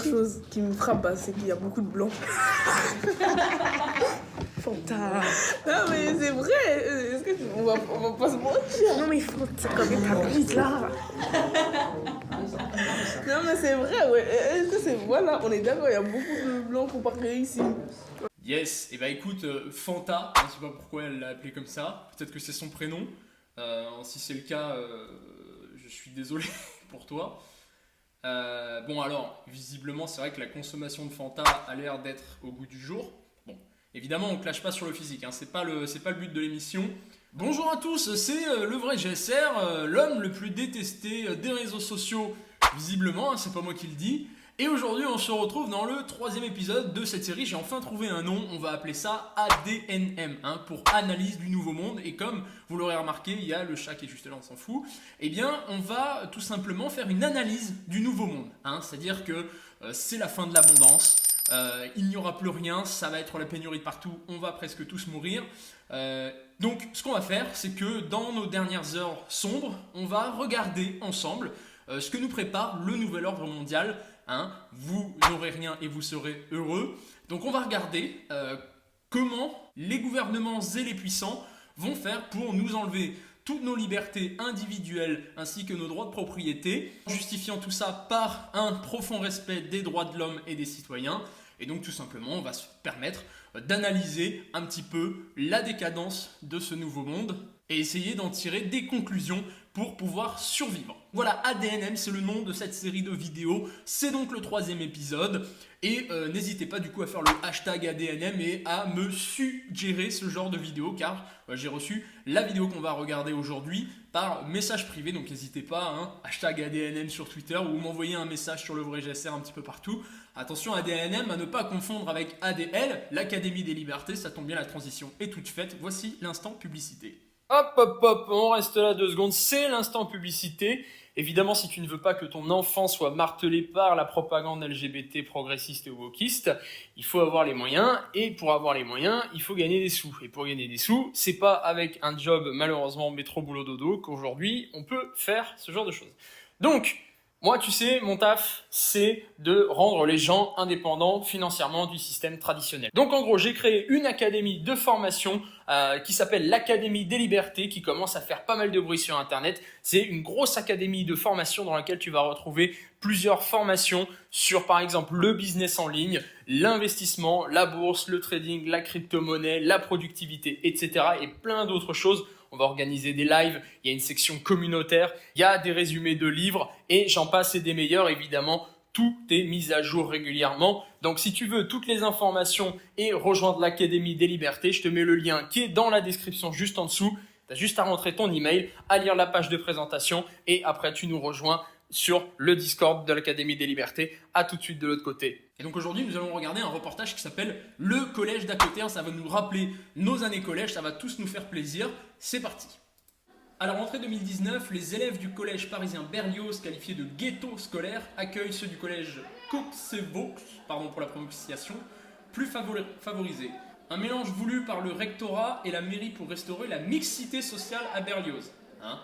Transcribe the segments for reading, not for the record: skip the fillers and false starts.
chose qui me frappe, c'est qu'il y a beaucoup de blancs. Fanta. Non mais c'est vrai, est-ce que on va pas se mentir? Non mais Fanta, comme ta bite là. Non mais c'est vrai, ouais. Est-ce que c'est... Voilà, on est d'accord, il y a beaucoup de blancs comparés ici. Yes, et bah écoute, Fanta, je sais pas pourquoi elle l'a appelé comme ça, peut-être que c'est son prénom. Si c'est le cas, je suis désolé pour toi. Bon alors, visiblement c'est vrai que la consommation de Fanta a l'air d'être au goût du jour. Bon, évidemment on clash pas sur le physique, hein, c'est pas le but de l'émission. Bonjour à tous, c'est le vrai GSR, l'homme le plus détesté des réseaux sociaux, visiblement, hein, c'est pas moi qui le dis. Et aujourd'hui on se retrouve dans le 3e épisode de cette série. J'ai enfin trouvé un nom, on va appeler ça ADNM, hein, pour Analyse du Nouveau Monde. Et comme vous l'aurez remarqué, il y a le chat qui est juste là, on s'en fout. Eh bien on va tout simplement faire une analyse du Nouveau Monde, hein, c'est-à-dire que c'est la fin de l'abondance, il n'y aura plus rien, ça va être la pénurie de partout, on va presque tous mourir. Donc ce qu'on va faire, c'est que dans nos dernières heures sombres, on va regarder ensemble ce que nous prépare le nouvel ordre mondial. Hein, vous n'aurez rien et vous serez heureux. Donc on va regarder comment les gouvernements et les puissants vont faire pour nous enlever toutes nos libertés individuelles ainsi que nos droits de propriété, justifiant tout ça par un profond respect des droits de l'homme et des citoyens. Et donc tout simplement on va se permettre d'analyser un petit peu la décadence de ce nouveau monde et essayer d'en tirer des conclusions pour pouvoir survivre. Voilà, ADNM, c'est le nom de cette série de vidéos. C'est donc le 3e épisode. Et n'hésitez pas du coup à faire le hashtag ADNM et à me suggérer ce genre de vidéo, car j'ai reçu la vidéo qu'on va regarder aujourd'hui par message privé. Donc n'hésitez pas, hein, hashtag ADNM sur Twitter, ou m'envoyer un message sur le vrai GSR un petit peu partout. Attention, ADNM, à ne pas confondre avec ADL, l'Académie des Libertés. Ça tombe bien, la transition est toute faite. Voici l'instant publicité. Hop, hop, hop, on reste là 2 secondes, c'est l'instant publicité. Évidemment, si tu ne veux pas que ton enfant soit martelé par la propagande LGBT progressiste et wokiste, il faut avoir les moyens, et pour avoir les moyens, il faut gagner des sous. Et pour gagner des sous, c'est pas avec un job, malheureusement, métro boulot dodo, qu'aujourd'hui, on peut faire ce genre de choses. Donc, moi, tu sais, mon taf, c'est de rendre les gens indépendants financièrement du système traditionnel. Donc, en gros, j'ai créé une académie de formation qui s'appelle l'Académie des Libertés, qui commence à faire pas mal de bruit sur Internet. C'est une grosse académie de formation dans laquelle tu vas retrouver plusieurs formations sur, par exemple, le business en ligne, l'investissement, la bourse, le trading, la crypto-monnaie, la productivité, etc. et plein d'autres choses. On va organiser des lives, il y a une section communautaire, il y a des résumés de livres et j'en passe et des meilleurs. Évidemment, tout est mis à jour régulièrement. Donc si tu veux toutes les informations et rejoindre l'Académie des Libertés, je te mets le lien qui est dans la description juste en dessous. Tu as juste à rentrer ton email, à lire la page de présentation et après tu nous rejoins sur le Discord de l'Académie des Libertés. À tout de suite de l'autre côté. Et donc aujourd'hui, nous allons regarder un reportage qui s'appelle Le collège d'à côté. Ça va nous rappeler nos années collège, ça va tous nous faire plaisir. C'est parti. À la rentrée 2019, les élèves du collège parisien Berlioz, qualifiés de ghetto scolaire, accueillent ceux du collège Coxevo, pardon pour la prononciation, plus favorisés. Un mélange voulu par le rectorat et la mairie pour restaurer la mixité sociale à Berlioz. Hein?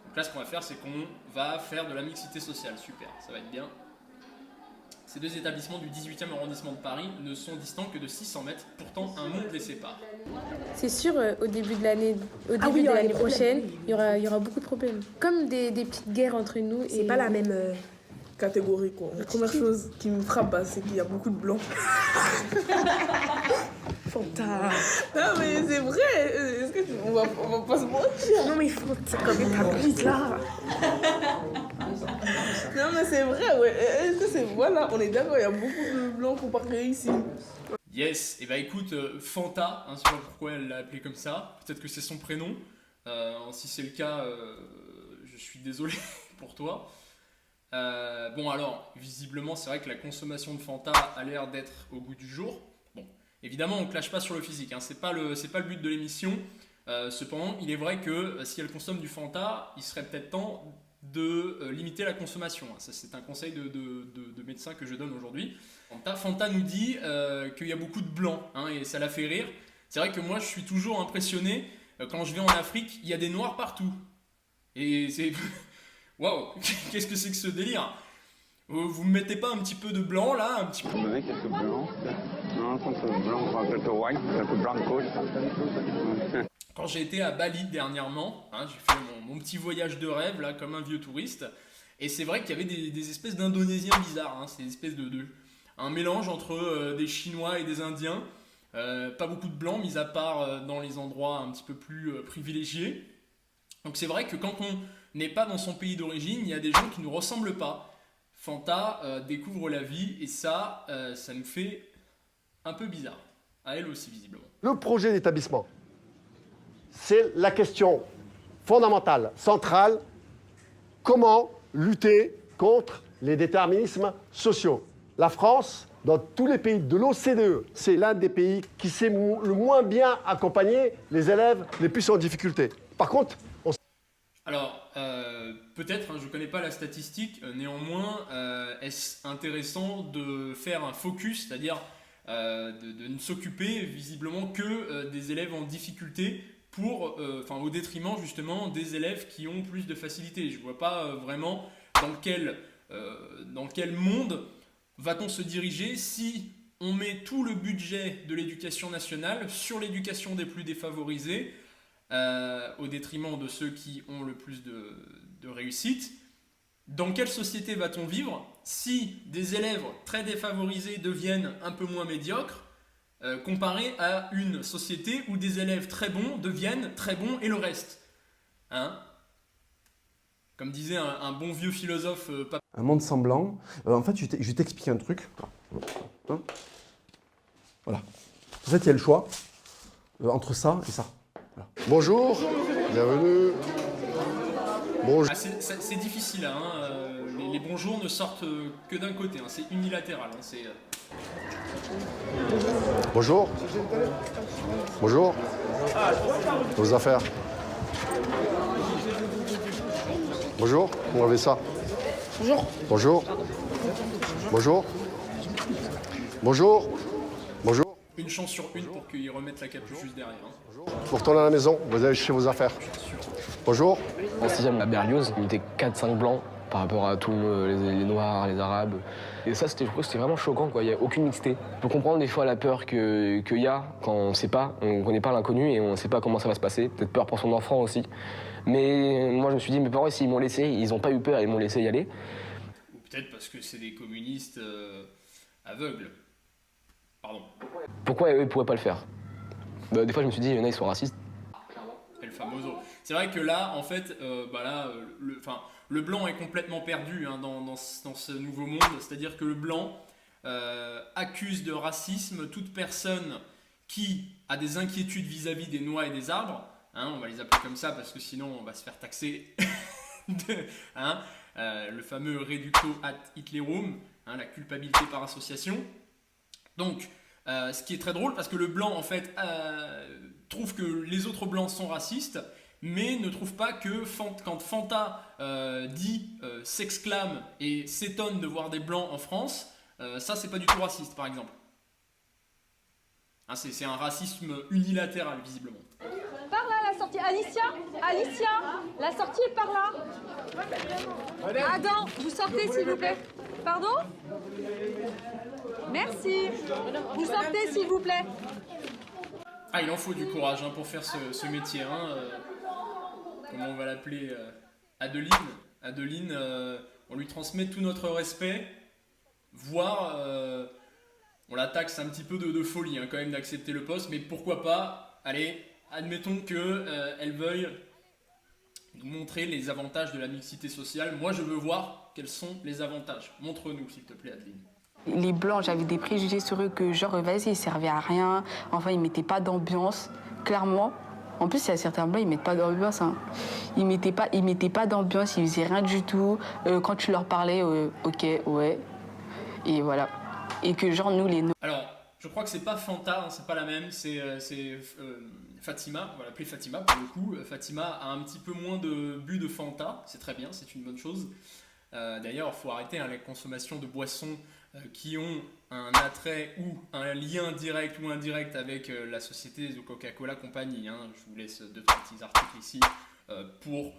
Donc là, ce qu'on va faire, c'est qu'on va faire de la mixité sociale. Super, ça va être bien. Ces 2 établissements du 18e arrondissement de Paris ne sont distants que de 600 mètres, pourtant un monde les sépare. C'est sûr, au début de l'année prochaine, il y aura beaucoup de problèmes. Comme des petites guerres entre nous. C'est pas la même Catégorie, quoi. La première chose qui me frappe, c'est qu'il y a beaucoup de blancs. Fanta. Non mais c'est vrai, est-ce que on va pas se mentir? Non mais Fanta, comme ta bite là. Non mais c'est vrai, ouais. Est-ce que c'est... Voilà, on est d'accord, il y a beaucoup de blancs comparés ici. Yes, et bah écoute, Fanta, hein, je sais pas pourquoi elle l'a appelé comme ça, peut-être que c'est son prénom. Si c'est le cas, je suis désolé pour toi. Bon alors, visiblement c'est vrai que la consommation de Fanta a l'air d'être au goût du jour. Bon, évidemment on clash pas sur le physique, hein, c'est pas le but de l'émission. Cependant, il est vrai que si elle consomme du Fanta, il serait peut-être temps de limiter la consommation. Ça, c'est un conseil de médecin que je donne aujourd'hui. Fanta nous dit qu'il y a beaucoup de blancs, hein, et ça la fait rire. C'est vrai que moi je suis toujours impressionné quand je vais en Afrique, il y a des noirs partout. Et c'est... Waouh, qu'est-ce que c'est que ce délire? Vous me mettez pas un petit peu de blanc là, un petit peu. Vous me mettez quelques blancs. Non, quelques blancs, quelques white, quelques blancos. Quand j'ai été à Bali dernièrement, hein, j'ai fait mon petit voyage de rêve là, comme un vieux touriste. Et c'est vrai qu'il y avait des espèces d'Indonésiens bizarres. Hein, c'est une espèce un mélange entre des Chinois et des Indiens. Pas beaucoup de blancs, mis à part dans les endroits un petit peu plus privilégiés. Donc c'est vrai que quand on n'est pas dans son pays d'origine, il y a des gens qui ne nous ressemblent pas. Fanta découvre la vie et ça nous fait un peu bizarre. À elle aussi, visiblement. Le projet d'établissement, c'est la question fondamentale, centrale, comment lutter contre les déterminismes sociaux. La France, dans tous les pays de l'OCDE, c'est l'un des pays qui sait le moins bien accompagner les élèves les plus en difficulté. Par contre, alors, peut-être, hein, je ne connais pas la statistique, néanmoins, est-ce intéressant de faire un focus, c'est-à-dire de ne s'occuper visiblement que des élèves en difficulté au détriment justement des élèves qui ont plus de facilité. Je ne vois pas vraiment dans quel monde va-t-on se diriger si on met tout le budget de l'éducation nationale sur l'éducation des plus défavorisés, au détriment de ceux qui ont le plus de réussite. Dans quelle société va-t-on vivre si des élèves très défavorisés deviennent un peu moins médiocres, comparé à une société où des élèves très bons deviennent très bons et le reste, hein? Comme disait un bon vieux philosophe... Un monde semblant. En fait, je vais t'expliquer un truc. Hein, voilà. En fait, il y a le choix entre ça et ça. Voilà. bonjour, bienvenue. Bonjour. Ah, c'est difficile, hein. Les bonjours ne sortent que d'un côté, hein. C'est unilatéral. Hein. Bonjour. Bonjour. Vos affaires. Bonjour, comment avez ça? Bonjour. Bonjour. Bonjour. Bonjour. Bonjour. Une chance sur une pour qu'ils remettent la capuche juste derrière. Hein. Vous retournez à la maison, vous allez chez vos affaires. Bonjour. En 6e, à Berlioz, il était 4-5 blancs par rapport à tous les Noirs, les Arabes. Et ça, je trouve que c'était vraiment choquant, quoi. Il n'y a aucune mixité. Je peux comprendre des fois la peur qu'il y a quand on ne sait pas, on ne connaît pas l'inconnu et on ne sait pas comment ça va se passer. Peut-être peur pour son enfant aussi. Mais moi, je me suis dit, mes parents, s'ils m'ont laissé, ils n'ont pas eu peur, ils m'ont laissé y aller. Ou peut-être parce que c'est des communistes aveugles. Pardon. Pourquoi eux, ils ne pourraient pas le faire? Des fois, je me suis dit, il y en a, ils sont racistes. El famoso. C'est vrai que là, en fait, le blanc est complètement perdu, hein, dans ce nouveau monde. C'est-à-dire que le blanc accuse de racisme toute personne qui a des inquiétudes vis-à-vis des noix et des arbres. Hein, on va les appeler comme ça parce que sinon on va se faire taxer. Le fameux reductio ad Hitlerum, hein, la culpabilité par association. Donc, ce qui est très drôle parce que le blanc en fait trouve que les autres blancs sont racistes, mais ne trouve pas que quand Fanta s'exclame et s'étonne de voir des blancs en France, ça c'est pas du tout raciste par exemple. Hein, c'est un racisme unilatéral visiblement. Par là, la sortie. Alicia, la sortie est par là. Adam, vous sortez s'il vous plaît. Pardon? Merci. Vous sortez s'il vous plaît. Ah, il en faut du courage, hein, pour faire ce métier. Hein, comment on va l'appeler, Adeline. Adeline, on lui transmet tout notre respect, voire on la taxe un petit peu de folie, hein, quand même d'accepter le poste, mais pourquoi pas, allez, admettons qu'elle veuille nous montrer les avantages de la mixité sociale. Moi, je veux voir quels sont les avantages. Montre-nous, s'il te plaît, Adeline. Les Blancs, j'avais des préjugés sur eux que genre, vas-y, ils servaient à rien. Enfin, ils mettaient pas d'ambiance, clairement. En plus, il y a certains Blancs, ils mettent pas d'ambiance. Hein. Ils mettaient pas d'ambiance, ils faisaient rien du tout. Quand tu leur parlais, ok, ouais. Et voilà. Et que genre, nous, les... Alors, je crois que c'est pas Fanta, hein, c'est pas la même, c'est Fatima, on va l'appeler Fatima pour le coup. Fatima a un petit peu moins de bu de Fanta, c'est très bien, c'est une bonne chose. D'ailleurs, il faut arrêter, hein, la consommation de boissons qui ont un attrait ou un lien direct ou indirect avec la société de Coca-Cola Company. Hein. Je vous laisse 2-3 petits articles ici pour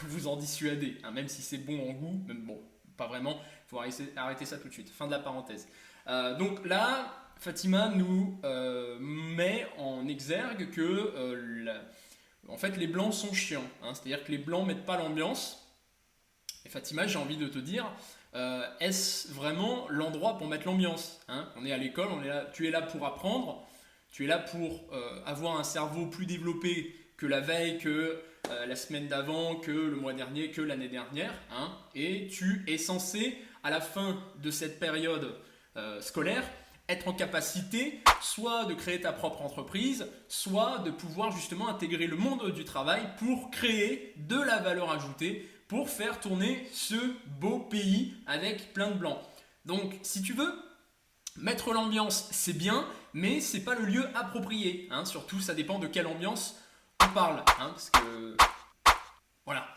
vous en dissuader, hein, même si c'est bon en goût, même bon, pas vraiment, il faut arrêter ça tout de suite. Fin de la parenthèse. Donc là, Fatima nous met en exergue que en fait, les blancs sont chiants. Hein, c'est-à-dire que les blancs mettent pas l'ambiance. Et Fatima, j'ai envie de te dire, est-ce vraiment l'endroit pour mettre l'ambiance, hein? On est à l'école, tu es là pour apprendre, tu es là pour avoir un cerveau plus développé que la veille, que la semaine d'avant, que le mois dernier, que l'année dernière, hein, et tu es censé, à la fin de cette période scolaire, être en capacité soit de créer ta propre entreprise, soit de pouvoir justement intégrer le monde du travail pour créer de la valeur ajoutée, pour faire tourner ce beau pays avec plein de blancs. Donc, si tu veux, mettre l'ambiance, c'est bien, mais c'est pas le lieu approprié, hein. Surtout, ça dépend de quelle ambiance on parle, hein, parce que voilà.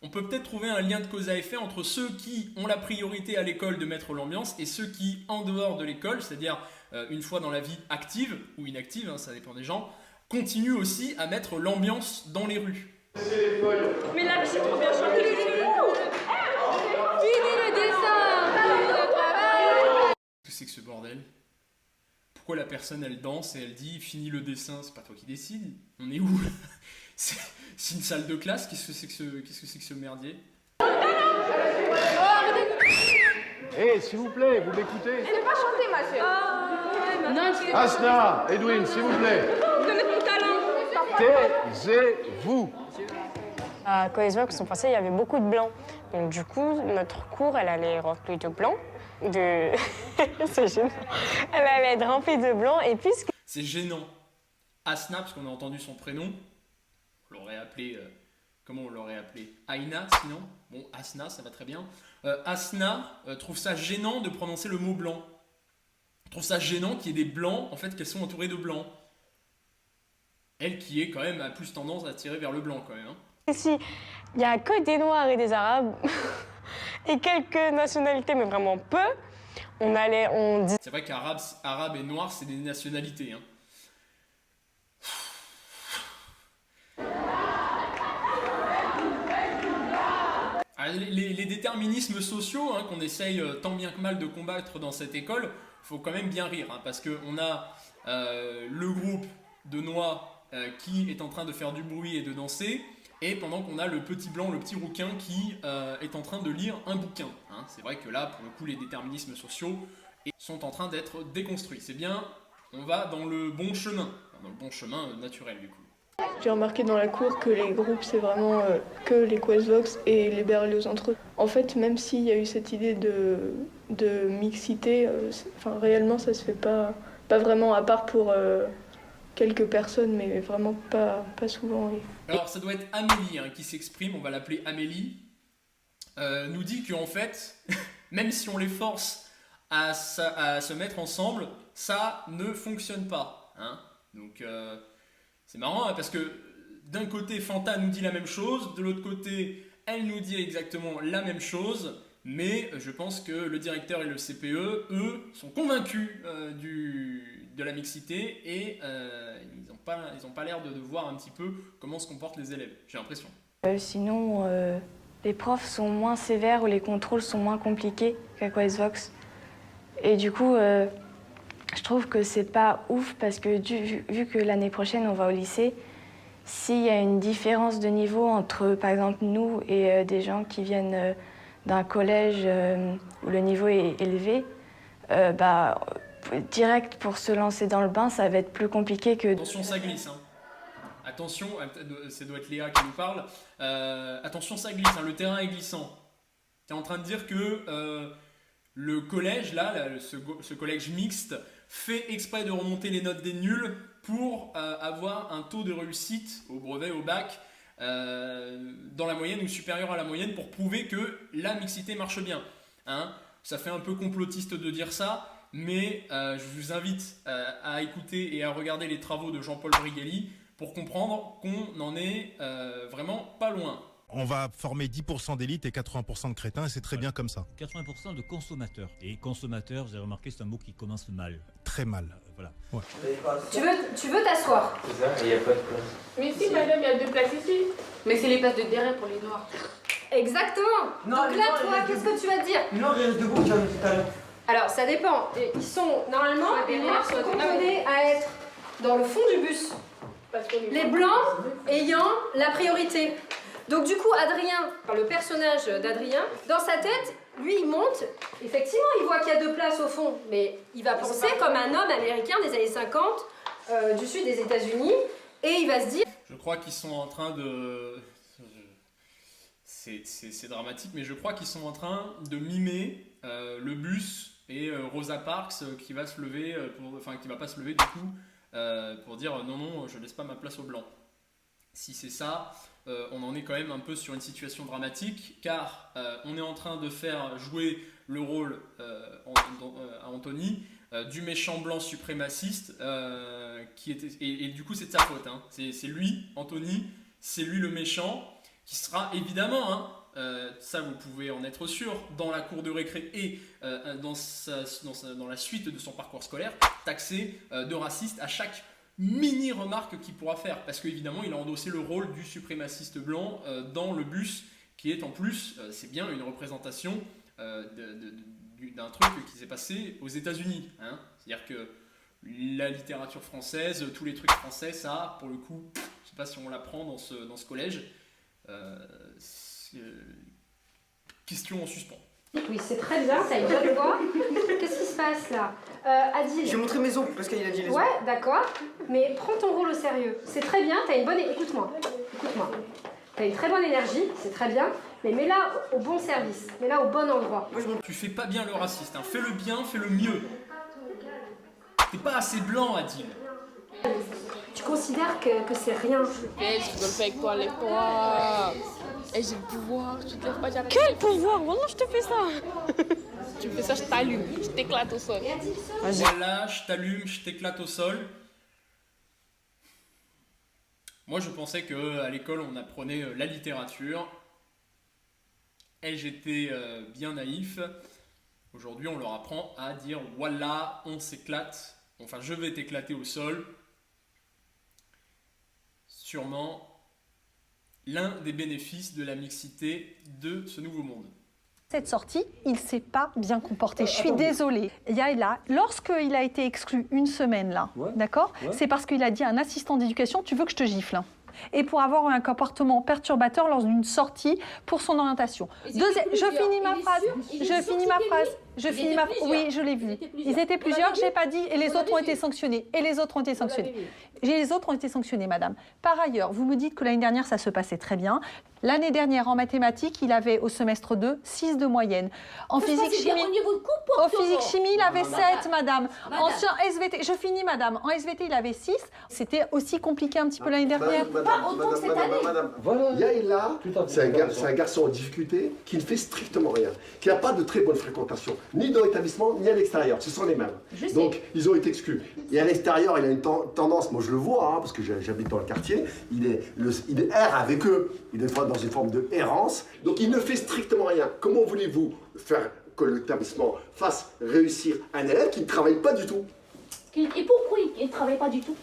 On peut peut-être trouver un lien de cause à effet entre ceux qui ont la priorité à l'école de mettre l'ambiance et ceux qui, en dehors de l'école, c'est-à-dire une fois dans la vie active ou inactive, hein, ça dépend des gens, continuent aussi à mettre l'ambiance dans les rues. Mais là, c'est trop bien chanté, c'est fou. Fini le dessin, fini le travail. Qu'est-ce que c'est que ce bordel? Pourquoi la personne elle danse et elle dit fini le dessin? C'est pas toi qui décides. On est où? C'est une salle de classe. Qu'est-ce que c'est que ce merdier? Hé, s'il vous plaît, vous m'écoutez? Je vais pas chanter, ma chérie. Non, Asna, Edwin, s'il vous plaît. connais ton talent. Taisez-vous. À Coesvox, on pensait qu'il y avait beaucoup de blancs. Donc du coup, notre cour, elle allait être remplie de blancs. C'est gênant. Elle allait être remplie de blancs. Et puisque... C'est gênant. Asna, parce qu'on a entendu son prénom, on l'aurait appelé... comment on l'aurait appelé? Aïna, sinon? Bon, Asna, ça va très bien. Asna trouve ça gênant de prononcer le mot blanc. Trouve ça gênant qu'il y ait des blancs, en fait, qu'elles sont entourées de blancs. Elle qui est quand même a plus tendance à tirer vers le blanc, quand même. Hein. Ici, il n'y a que des Noirs et des Arabes, et quelques nationalités, mais vraiment peu. On dit... C'est vrai qu'Arabe et Noir, c'est des nationalités. Hein. Alors, les déterminismes sociaux hein, qu'on essaye tant bien que mal de combattre dans cette école, il faut quand même bien rire, hein, parce qu'on a le groupe de Noirs qui est en train de faire du bruit et de danser, et pendant qu'on a le petit blanc, le petit rouquin qui est en train de lire un bouquin. Hein. C'est vrai que là, pour le coup, les déterminismes sociaux sont en train d'être déconstruits. C'est bien, on va dans le bon chemin, dans le bon chemin naturel du coup. J'ai remarqué dans la cour que les groupes, c'est vraiment que les Coesvox et les Berlioz entre eux. En fait, même s'il y a eu cette idée de mixité, réellement, ça se fait pas vraiment, à part pour quelques personnes, mais vraiment pas souvent. Oui. Alors, ça doit être Amélie hein, qui s'exprime, on va l'appeler Amélie, nous dit qu'en fait, même si on les force à se mettre ensemble, ça ne fonctionne pas. Hein. Donc... c'est marrant hein, parce que d'un côté Fanta nous dit la même chose, de l'autre côté elle nous dit exactement la même chose, mais je pense que le directeur et le CPE, eux, sont convaincus de la mixité et ils n'ont pas l'air de voir un petit peu comment se comportent les élèves, j'ai l'impression. Sinon, les profs sont moins sévères ou les contrôles sont moins compliqués qu'à Coesvox. Et du coup... je trouve que c'est pas ouf parce que vu que l'année prochaine on va au lycée, s'il y a une différence de niveau entre par exemple nous et des gens qui viennent d'un collège où le niveau est élevé, direct pour se lancer dans le bain ça va être plus compliqué que... Attention ça glisse, hein. Attention, ça doit être Léa qui nous parle, attention ça glisse, hein. Le terrain est glissant. Tu es en train de dire que le collège, ce collège mixte, fait exprès de remonter les notes des nuls pour avoir un taux de réussite au brevet, au bac, dans la moyenne ou supérieur à la moyenne pour prouver que la mixité marche bien. Hein, ça fait un peu complotiste de dire ça, mais je vous invite à écouter et à regarder les travaux de Jean-Paul Brigelli pour comprendre qu'on n'en est vraiment pas loin. On va former 10% d'élite et 80% de crétins, et c'est très bien comme ça. 80% de consommateurs. Et consommateurs, vous avez remarqué, c'est un mot qui commence mal. Très mal. Voilà. Ouais. Tu veux t'asseoir? C'est ça, il n'y a pas de place. Mais si, madame, il y a 2 places ici. Mais c'est les places de derrière pour les noirs. Exactement. Non, Donc mais là, non, toi, reste qu'est-ce que tu vas te dire? Non, il reste debout, tiens, tout à l'heure. Alors, ça dépend. Ils sont, normalement, les noirs sont condamnés à être dans le fond du bus. Les blancs ayant la priorité. Donc du coup, Adrien, le personnage d'Adrien, dans sa tête, lui, il monte. Effectivement, il voit qu'il y a 2 places au fond. Mais il va penser comme un homme américain des années 50, du sud des États-Unis. Et il va se dire... Je crois qu'ils sont en train de... C'est dramatique, mais je crois qu'ils sont en train de mimer le bus et Rosa Parks qui va se lever, enfin qui va pas se lever du coup, pour dire non, je laisse pas ma place aux blancs. Si c'est ça, on en est quand même un peu sur une situation dramatique, car on est en train de faire jouer le rôle à Anthony du méchant blanc suprémaciste, qui était, et du coup c'est de sa faute, hein. C'est lui, Anthony, c'est lui le méchant, qui sera évidemment, ça vous pouvez en être sûr, dans la cour de récré et dans la suite de son parcours scolaire, taxé de raciste à chaque mini remarque qu'il pourra faire, parce qu'évidemment il a endossé le rôle du suprémaciste blanc dans le bus, qui est en plus, c'est bien une représentation d'un truc qui s'est passé aux États-Unis, hein. C'est-à-dire que la littérature française, tous les trucs français, ça, pour le coup, je sais pas si on l'apprend dans ce collège. Question en suspens. Oui, c'est très bien, ça y va de voix. Qu'est-ce qui se passe là, Adil? J'ai montré mes ongles parce qu'il a dit les ongles. Ouais, d'accord, mais prends ton rôle au sérieux. C'est très bien, t'as une bonne... Écoute-moi. T'as une très bonne énergie, c'est très bien, mais mets-la au bon service, mets-la au bon endroit. Tu fais pas bien le raciste, hein. Fais le bien, fais le mieux. T'es pas assez blanc, Adil. Tu considères que c'est rien. Je peux le faire avec toi, lève-toi. Et j'ai le pouvoir, tu te lèves pas, j'arrête. Quel pouvoir? Voilà, je te fais ça. Tu me fais ça, je t'allume, je t'éclate au sol. Voilà, je t'allume, je t'éclate au sol. Moi, je pensais qu'à l'école, on apprenait la littérature. Et j'étais bien naïf. Aujourd'hui, on leur apprend à dire « Voilà, on s'éclate. Enfin, je vais t'éclater au sol. » Sûrement l'un des bénéfices de la mixité de ce nouveau monde. Cette sortie, il ne s'est pas bien comporté. Je suis désolée. Yaela, lorsqu'il a été exclu une semaine, là, d'accord, c'est parce qu'il a dit à un assistant d'éducation, tu veux que je te gifle, hein. Et pour avoir un comportement perturbateur lors d'une sortie pour son orientation. Je finis ma phrase. Oui, je l'ai vu. Ils étaient plusieurs, j'ai pas dit, et les autres ont été sanctionnés. Les autres ont été sanctionnés, madame. Par ailleurs, vous me dites que l'année dernière, ça se passait très bien. L'année dernière, en mathématiques, il avait au semestre 2, 6 de moyenne. En physique-chimie, il avait 7, madame. En SVT, je finis, madame. En SVT, il avait 6. C'était aussi compliqué un petit peu l'année dernière. Pas autant que cette année. Voilà. Yaela, c'est un garçon en difficulté qui ne fait strictement rien, qui n'a pas de très bonne fréquentation, ni dans l'établissement, ni à l'extérieur. Ce sont les mêmes. Donc, ils ont été exclus. Et à l'extérieur, il a une tendance, moi je le vois, hein, parce que j'habite dans le quartier, il erre avec eux. Il est des fois dans une forme de errance. Donc, il ne fait strictement rien. Comment voulez-vous faire que l'établissement fasse réussir un élève qui ne travaille pas du tout? Et pourquoi il ne travaille pas du tout?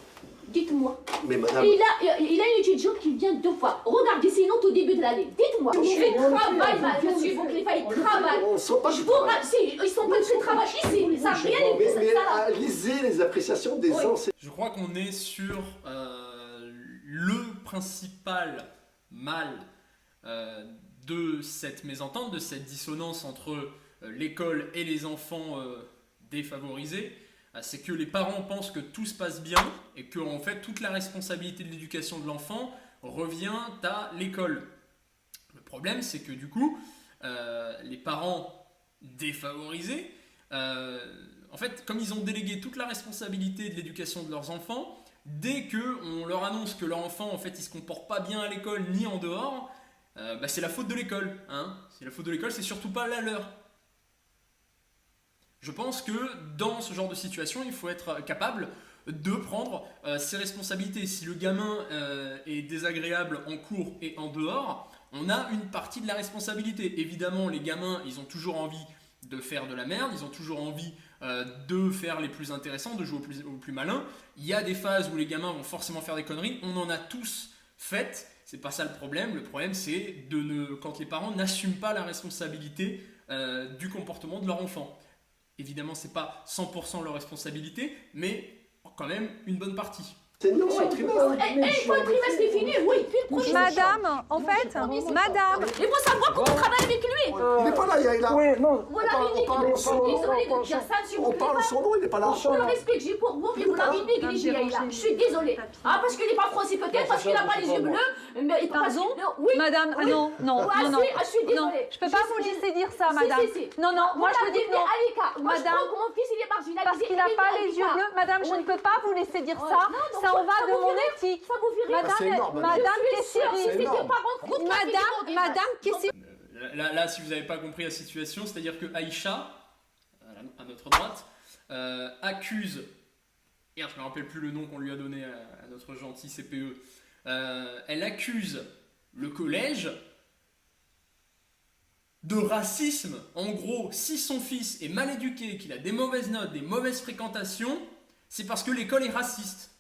Dites-moi. Mais madame... Il a une étudiante qui vient 2 fois. Regardez ses notes au début de l'année. Dites-moi. Je fais travail, monsieur. Il faut qu'il faille travail. Ils sont pas ils sont pas de travail ici. Ça n'a rien de plus. Mais lisez les appréciations des enseignants. Je crois qu'on est sur le principal mal de cette mésentente, de cette dissonance entre l'école et les enfants défavorisés. C'est que les parents pensent que tout se passe bien et que en fait toute la responsabilité de l'éducation de l'enfant revient à l'école. Le problème, c'est que du coup, les parents défavorisés, en fait, comme ils ont délégué toute la responsabilité de l'éducation de leurs enfants, dès qu'on leur annonce que leur enfant, en fait, il se comporte pas bien à l'école ni en dehors, c'est la faute de l'école. Hein. C'est la faute de l'école, c'est surtout pas la leur. Je pense que dans ce genre de situation, il faut être capable de prendre ses responsabilités. Si le gamin est désagréable en cours et en dehors, on a une partie de la responsabilité. Évidemment, les gamins, ils ont toujours envie de faire de la merde, ils ont toujours envie de faire les plus intéressants, de jouer au plus malin. Il y a des phases où les gamins vont forcément faire des conneries, on en a tous faites. C'est pas ça le problème c'est quand les parents n'assument pas la responsabilité du comportement de leur enfant. Évidemment, c'est pas 100% leur responsabilité, mais quand même une bonne partie. C'est non, le trimestre est fini, oui, puis le premier. Madame, en fait, madame. Il faut savoir comment on travaille avec lui. Il n'est pas là, Yaïla. Oui, non. Voilà, je suis désolée de dire ça, s'il vous On plaît. parle son nom, il n'est pas là. Je le respecte, j'ai pour vous, mais vous l'avez négligé, Yaïla. Je suis désolée. Ah, parce qu'il n'est pas français peut-être, parce qu'il n'a pas les yeux bleus. Mais Pardon oui. Madame, ah non, non, Ah, non, non. je suis désolée. Non, je peux pas vous laisser dire ça, madame. Non, non, moi je dis non. Moi, je Madame, crois que mon fils, il est marginalisé. parce qu'il n'a pas les yeux bleus. Madame, je ne peux pas vous laisser dire ça. Ça en va de mon éthique. Madame Kessiri. Madame Kessiri. Là, si vous n'avez pas compris la situation, c'est-à-dire que Aïcha, à notre droite, accuse, je ne me rappelle plus le nom qu'on lui a donné à notre gentil CPE, elle accuse le collège de racisme. En gros, si son fils est mal éduqué, qu'il a des mauvaises notes, des mauvaises fréquentations, c'est parce que l'école est raciste.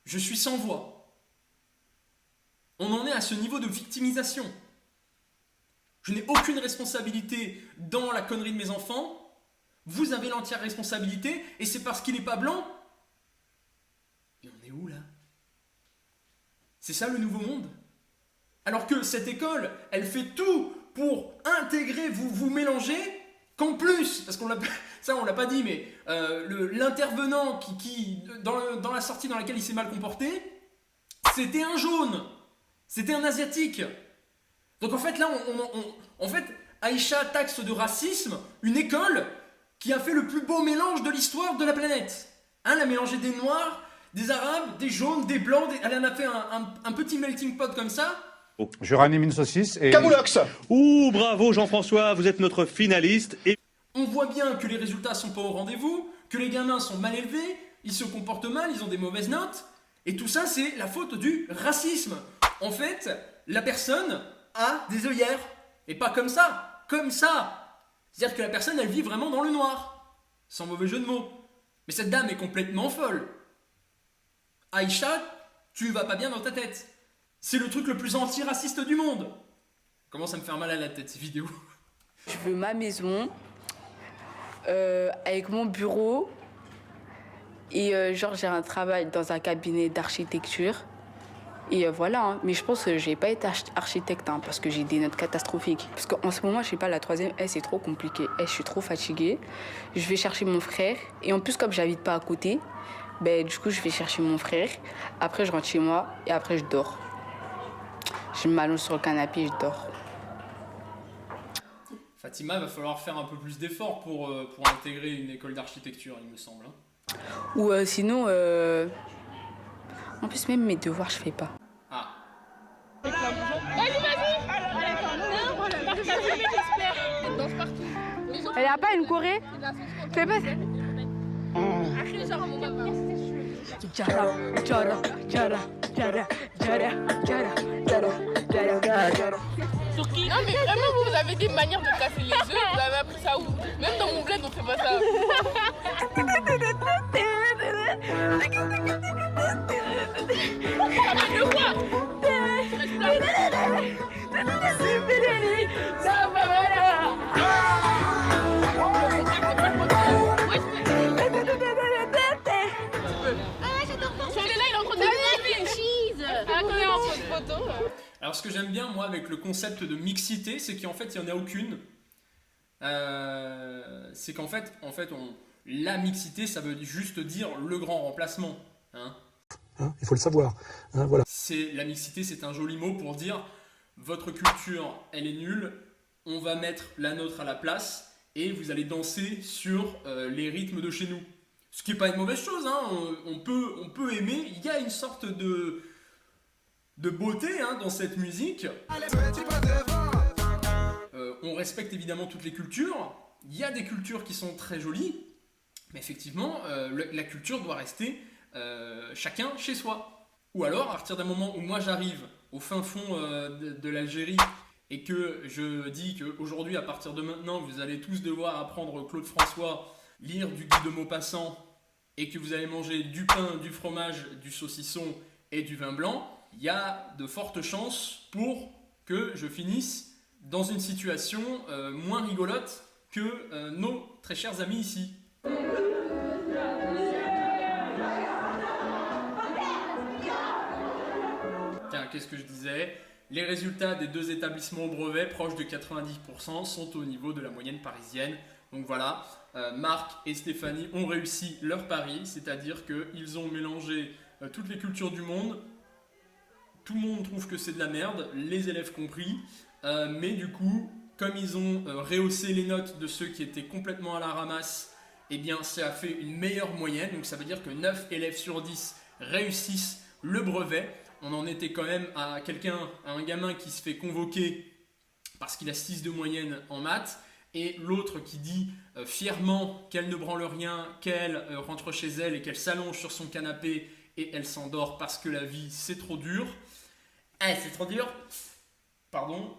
Je suis sans voix. On en est à ce niveau de victimisation. Je n'ai aucune responsabilité dans la connerie de mes enfants. Vous avez l'entière responsabilité, et c'est parce qu'il n'est pas blanc. Et on est où là? C'est ça le nouveau monde? Alors que cette école, elle fait tout pour intégrer, vous mélanger, qu'en plus, parce qu'on l'a, ça on l'a pas dit, mais l'intervenant qui dans la sortie dans laquelle il s'est mal comporté, c'était un jaune, c'était un asiatique. Donc en fait là, en fait, Aïcha taxe de racisme une école qui a fait le plus beau mélange de l'histoire de la planète. Hein, elle a mélangé des noirs, des arabes, des jaunes, des blancs, elle en a fait un petit melting pot comme ça. Je ranime une saucisse et... Camoulox. Ouh, bravo Jean-François, vous êtes notre finaliste. Et... On voit bien que les résultats sont pas au rendez-vous, que les gamins sont mal élevés, ils se comportent mal, ils ont des mauvaises notes, et tout ça c'est la faute du racisme. En fait, la personne a des œillères, et pas comme ça, comme ça. C'est-à-dire que la personne elle vit vraiment dans le noir, sans mauvais jeu de mots. Mais cette dame est complètement folle. Aïcha, tu vas pas bien dans ta tête. C'est le truc le plus anti-raciste du monde. Comment ça me fait mal à la tête ces vidéos. Je veux ma maison, avec mon bureau, et genre j'ai un travail dans un cabinet d'architecture. Et voilà, hein. Mais je pense que je vais pas être architecte, hein, parce que j'ai des notes catastrophiques. Parce qu'en ce moment, je sais pas, la troisième, c'est trop compliqué. Je suis trop fatiguée. Je vais chercher mon frère. Et en plus, comme j'habite pas à côté, ben, du coup, je vais chercher mon frère. Après, je rentre chez moi et après, je dors. Je m'allonge sur le canapé et je dors. Fatima, va falloir faire un peu plus d'efforts pour intégrer une école d'architecture, il me semble. Hein. Ou sinon, en plus, même mes devoirs, je fais pas. Ah. Elle a pas une Corée? Fais pas. Sur qui? Non mais vraiment vous avez des manières de casser les œufs, vous avez appris ça où? Même dans mon bled on fait pas ça. Ah mais de quoi? Alors ce que j'aime bien moi avec le concept de mixité, c'est qu'en fait il n'y en a aucune. C'est qu'en fait la mixité ça veut juste dire le grand remplacement. Hein. Il faut le savoir. Hein, voilà. La mixité c'est un joli mot pour dire votre culture elle est nulle, on va mettre la nôtre à la place et vous allez danser sur les rythmes de chez nous. Ce qui n'est pas une mauvaise chose, hein. On peut aimer, il y a une sorte de beauté hein, dans cette musique. On respecte évidemment toutes les cultures. Il y a des cultures qui sont très jolies, mais effectivement, la culture doit rester chacun chez soi. Ou alors, à partir d'un moment où moi j'arrive au fin fond de l'Algérie et que je dis qu'aujourd'hui, à partir de maintenant, vous allez tous devoir apprendre Claude François, lire du Guy de Maupassant et que vous allez manger du pain, du fromage, du saucisson et du vin blanc, il y a de fortes chances pour que je finisse dans une situation moins rigolote que nos très chers amis ici. Tiens, qu'est-ce que je disais? Les résultats des 2 établissements au brevet, proches de 90%, sont au niveau de la moyenne parisienne. Donc voilà, Marc et Stéphanie ont réussi leur pari, c'est-à-dire qu'ils ont mélangé toutes les cultures du monde. Tout le monde trouve que c'est de la merde, les élèves compris, mais du coup, comme ils ont rehaussé les notes de ceux qui étaient complètement à la ramasse, eh bien ça a fait une meilleure moyenne, donc ça veut dire que 9 élèves sur 10 réussissent le brevet. On en était quand même à un gamin qui se fait convoquer parce qu'il a 6 de moyenne en maths, et l'autre qui dit fièrement qu'elle ne branle rien, qu'elle rentre chez elle et qu'elle s'allonge sur son canapé et elle s'endort parce que la vie c'est trop dur. C'est trop dur. Pardon,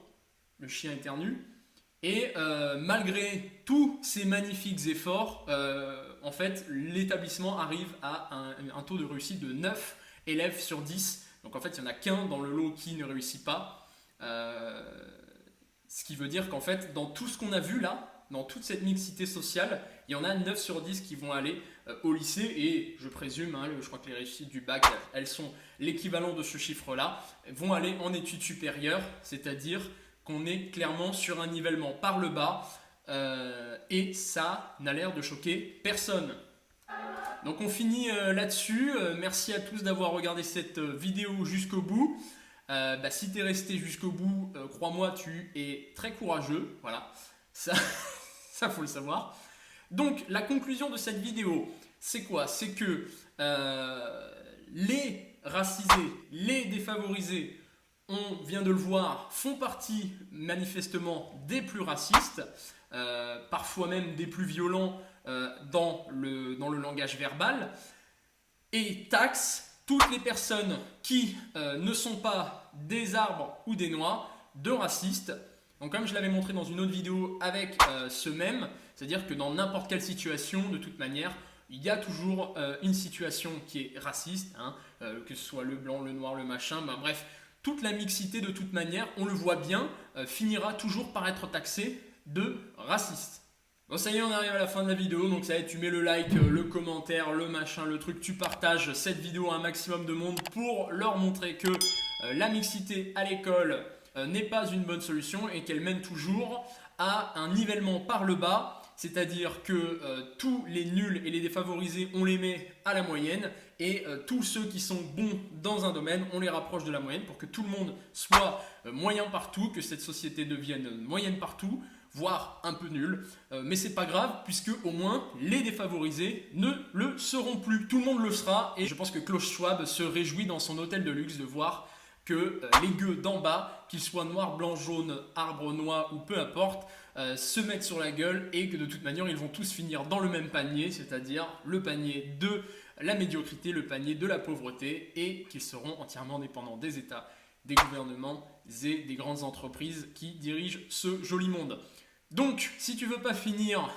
le chien éternue. Et malgré tous ces magnifiques efforts, en fait, l'établissement arrive à un taux de réussite de 9 élèves sur 10. Donc en fait, il n'y en a qu'un dans le lot qui ne réussit pas. Ce qui veut dire qu'en fait, dans tout ce qu'on a vu là, dans toute cette mixité sociale, il y en a 9 sur 10 qui vont aller au lycée, et je présume, je crois que les réussites du bac, elles sont l'équivalent de ce chiffre-là, vont aller en études supérieures, c'est-à-dire qu'on est clairement sur un nivellement par le bas, et ça n'a l'air de choquer personne. Donc on finit là-dessus. Merci à tous d'avoir regardé cette vidéo jusqu'au bout. Si t'es resté jusqu'au bout, crois-moi, tu es très courageux. Voilà, ça faut le savoir. Donc la conclusion de cette vidéo, c'est quoi? C'est que les racisés, les défavorisés, on vient de le voir, font partie manifestement des plus racistes, parfois même des plus violents dans le langage verbal, et taxent toutes les personnes qui ne sont pas des arbres ou des noix de racistes. Donc comme je l'avais montré dans une autre vidéo avec ce mème, c'est-à-dire que dans n'importe quelle situation, de toute manière, il y a toujours une situation qui est raciste, que ce soit le blanc, le noir, le machin, bref, toute la mixité de toute manière, on le voit bien, finira toujours par être taxée de raciste. Bon, ça y est, on arrive à la fin de la vidéo, donc ça y est, tu mets le like, le commentaire, le machin, le truc, tu partages cette vidéo à un maximum de monde pour leur montrer que la mixité à l'école n'est pas une bonne solution et qu'elle mène toujours à un nivellement par le bas, c'est-à-dire que tous les nuls et les défavorisés, on les met à la moyenne, et tous ceux qui sont bons dans un domaine, on les rapproche de la moyenne pour que tout le monde soit moyen partout, que cette société devienne moyenne partout, voire un peu nul, mais c'est pas grave puisque au moins les défavorisés ne le seront plus, tout le monde le sera, et je pense que Klaus Schwab se réjouit dans son hôtel de luxe de voir que les gueux d'en bas, qu'ils soient noirs, blancs, jaunes, arbres, noix ou peu importe, se mettent sur la gueule, et que de toute manière ils vont tous finir dans le même panier, c'est-à-dire le panier de la médiocrité, le panier de la pauvreté, et qu'ils seront entièrement dépendants des États, des gouvernements et des grandes entreprises qui dirigent ce joli monde. Donc, si tu veux pas finir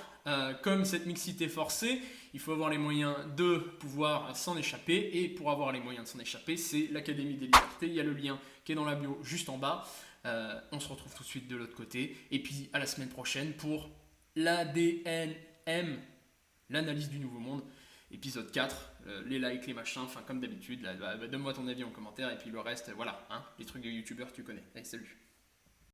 comme cette mixité forcée, il faut avoir les moyens de pouvoir s'en échapper, et pour avoir les moyens de s'en échapper, c'est l'Académie des Libertés. Il y a le lien qui est dans la bio juste en bas. On se retrouve tout de suite de l'autre côté, et puis à la semaine prochaine pour l'ADNM, l'analyse du nouveau monde, épisode 4, les likes, les machins, enfin comme d'habitude, donne-moi ton avis en commentaire, et puis le reste, voilà, les trucs de youtubeurs tu connais. Allez, salut.